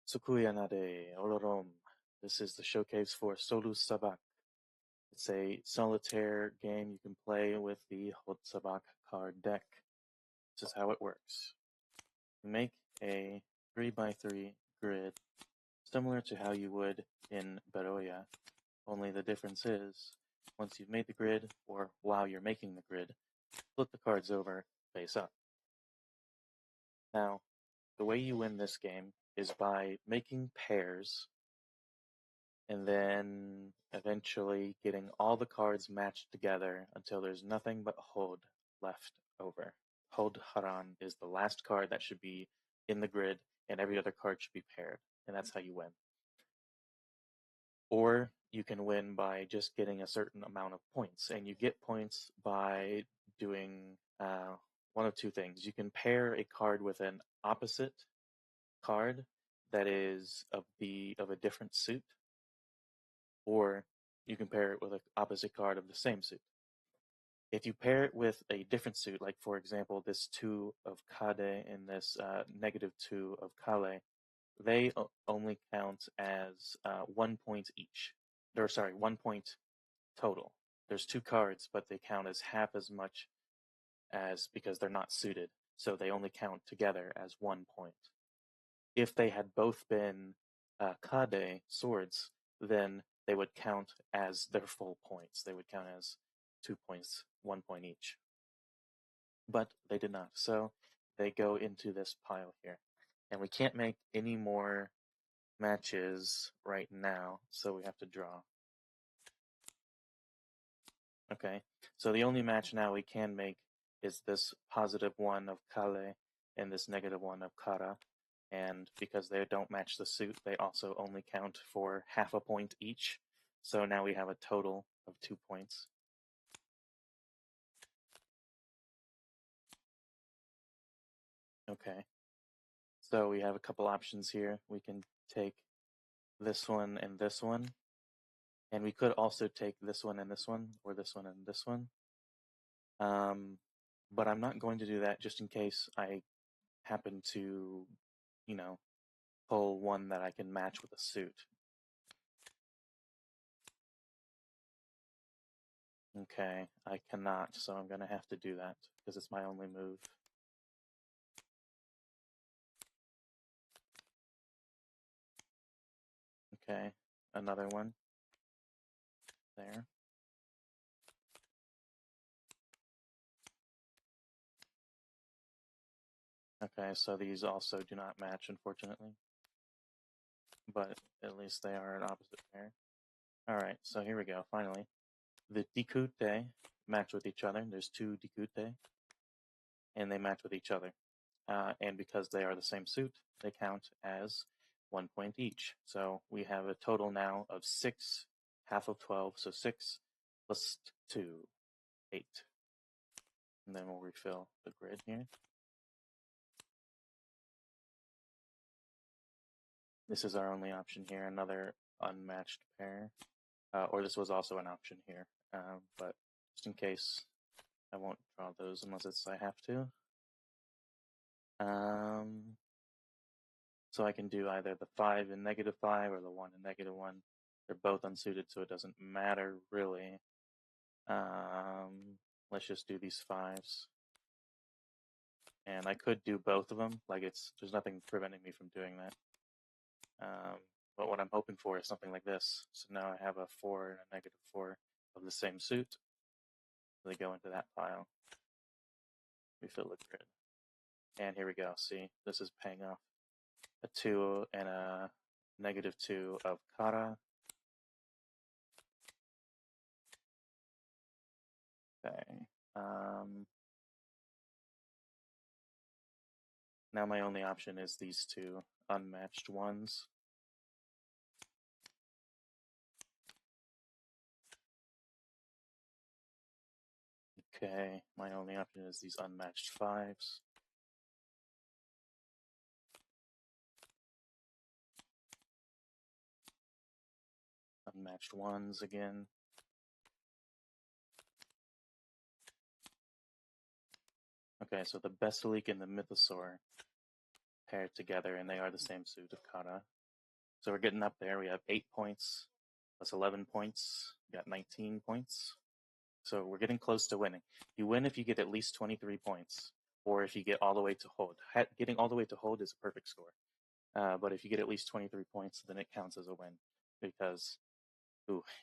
Sukuyanade Olorom. This is the showcase for Solu'sabacc. It's a solitaire game you can play with the Haa'runi card deck. This is how it works. Make a 3x3 grid similar to how you would in Beroya, only the difference is once you've made the grid, or while you're making the grid, flip the cards over face up. Now, the way you win this game is by making pairs and then eventually getting all the cards matched together until there's nothing but Hod left over. Hod Haran is the last card that should be in the grid, and every other card should be paired, and that's how you win. Or you can win by just getting a certain amount of points, and you get points by doing one of two things. You can pair a card with an opposite card that is of a different suit, or you can pair it with an opposite card of the same suit. If you pair it with a different suit, like for example this 2 of Kade and this -2 of Kale, they only count as 1 point each. Or sorry, 1 point total. There's 2 cards, but they count as half as much as because they're not suited, so they only count together as 1 point. If they had both been Kade swords, then they would count as their full points. They would count as 2 points, 1 point each. But they did not, so they go into this pile here. And we can't make any more matches right now, so we have to draw. Okay, so the only match now we can make is this +1 of Kale and this -1 of Kara. And because they don't match the suit, they also only count for half a point each. So now we have a total of 2 points. Okay, so we have a couple options here. We can take this one and this one. And we could also take this one and this one, or this one and this one. But I'm not going to do that just in case I happen to, pull one that I can match with a suit. Okay, I cannot, so I'm going to have to do that because it's my only move. Okay, another one. There. Okay, so these also do not match, unfortunately. But at least they are an opposite pair. Alright, so here we go, finally. The Dikute match with each other. There's 2 Dikute, and they match with each other. And because they are the same suit, they count as 1 point each. So we have a total now of 6, half of 12, so 6 plus 2, 8. And then we'll refill the grid here. This is our only option here, another unmatched pair. Or this was also an option here, but just in case, I won't draw those unless I have to. So I can do either the 5 and -5 or the 1 and -1. They're both unsuited, so it doesn't matter really. Let's just do these 5s. And I could do both of them, like there's nothing preventing me from doing that. But what I'm hoping for is something like this. So now I have a 4 and a -4 of the same suit. They go into that pile. Refill the grid. And here we go. See, this is paying off. A 2 and a -2 of Kara. Okay. Now my only option is these 2 unmatched ones. Okay, my only option is these unmatched 5s. Unmatched 1s again. Okay, so the Basilic and the Mythosaur paired together, and they are the same suit of Kara. So we're getting up there. We have 8 points plus 11 points. We got 19 points. So we're getting close to winning. You win if you get at least 23 points, or if you get all the way to hold. Getting all the way to hold is a perfect score. But if you get at least 23 points, then it counts as a win. Because,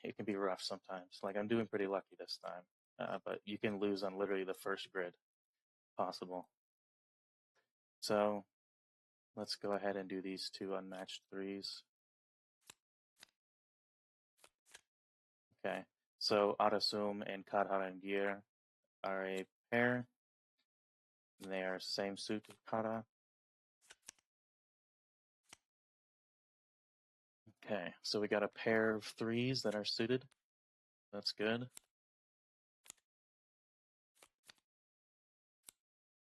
it can be rough sometimes. Like, I'm doing pretty lucky this time. But you can lose on literally the first grid possible. So let's go ahead and do these 2 unmatched 3s. Okay, so Arasum and Karharangir are a pair. They are same suit of Kara. Okay, so we got a pair of 3s that are suited. That's good.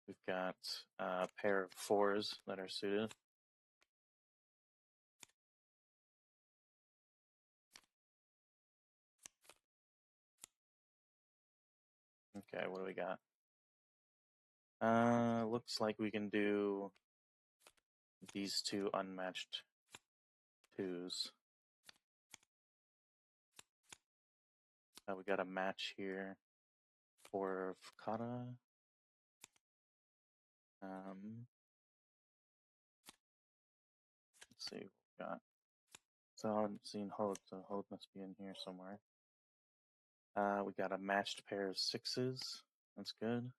We've got a pair of 4s that are suited. Okay, what do we got? Looks like we can do these 2 unmatched 2s. We got a match here for Kara. Let's see what we got. So I haven't seen Hode, so Hode must be in here somewhere. We got a matched pair of 6s. That's good.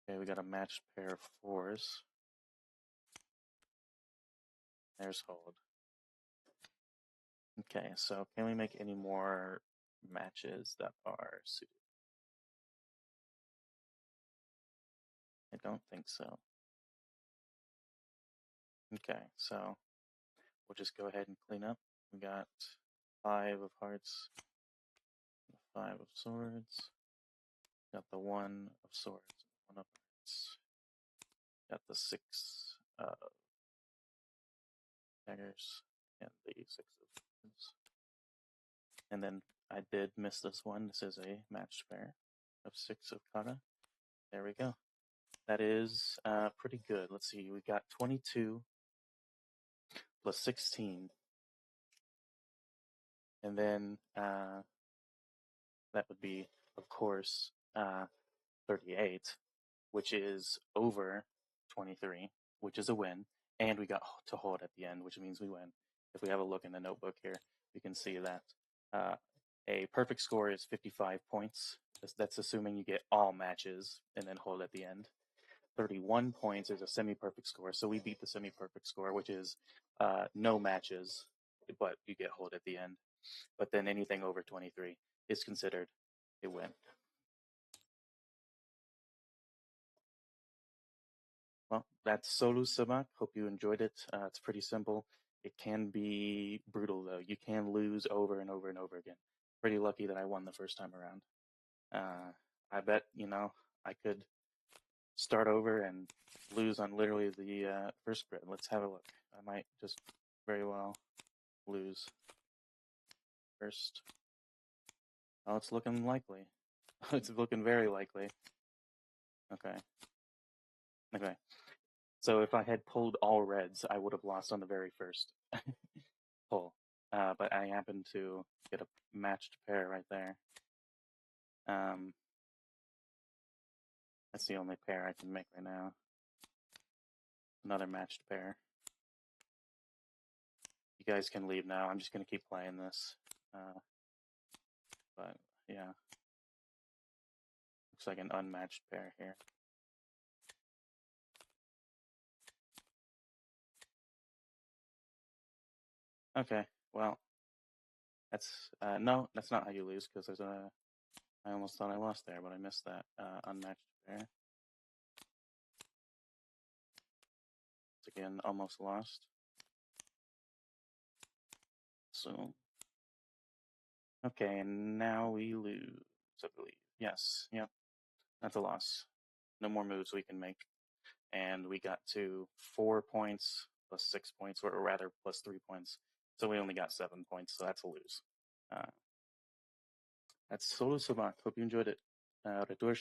Okay, we got a matched pair of 4s. There's Hold. Okay, so can we make any more matches that are suited? I don't think so. Okay, so we'll just go ahead and clean up. We got 5 of hearts, 5 of swords. Got the 1 of swords, 1 of hearts. Got the 6 of daggers and the 6 of swords. And then I did miss this one. This is a matched pair of 6 of Kara. There we go. That is pretty good. Let's see. We got 22 plus 16. And then that would be, of course, 38, which is over 23, which is a win. And we got to hold at the end, which means we win. If we have a look in the notebook here, we can see that a perfect score is 55 points. That's assuming you get all matches and then hold at the end. 31 points is a semi-perfect score, so we beat the semi-perfect score, which is no matches, but you get hold at the end. But then anything over 23 is considered a win. Well, that's Solu'sabacc. Hope you enjoyed it. It's pretty simple. It can be brutal, though. You can lose over and over and over again. Pretty lucky that I won the first time around. I bet, I could start over and lose on literally the first grid. Let's have a look. I might just very well lose first. Oh, it's looking likely. It's looking very likely. Okay. Okay. So if I had pulled all reds, I would have lost on the very first pull. But I happened to get a matched pair right there. That's the only pair I can make right now. Another matched pair. You guys can leave now. I'm just going to keep playing this. But yeah. Looks like an unmatched pair here. Okay, well, that's no, that's not how you lose, because there's a. I almost thought I lost there, but I missed that unmatched pair. It's again almost lost. So okay, and now we lose, I believe. Yes, yep, that's a loss. No more moves we can make, and we got to 4 points plus 6 points, or rather plus 3 points. So we only got 7 points, so that's a lose. That's Solu'sabacc. Hope you enjoyed it. Retur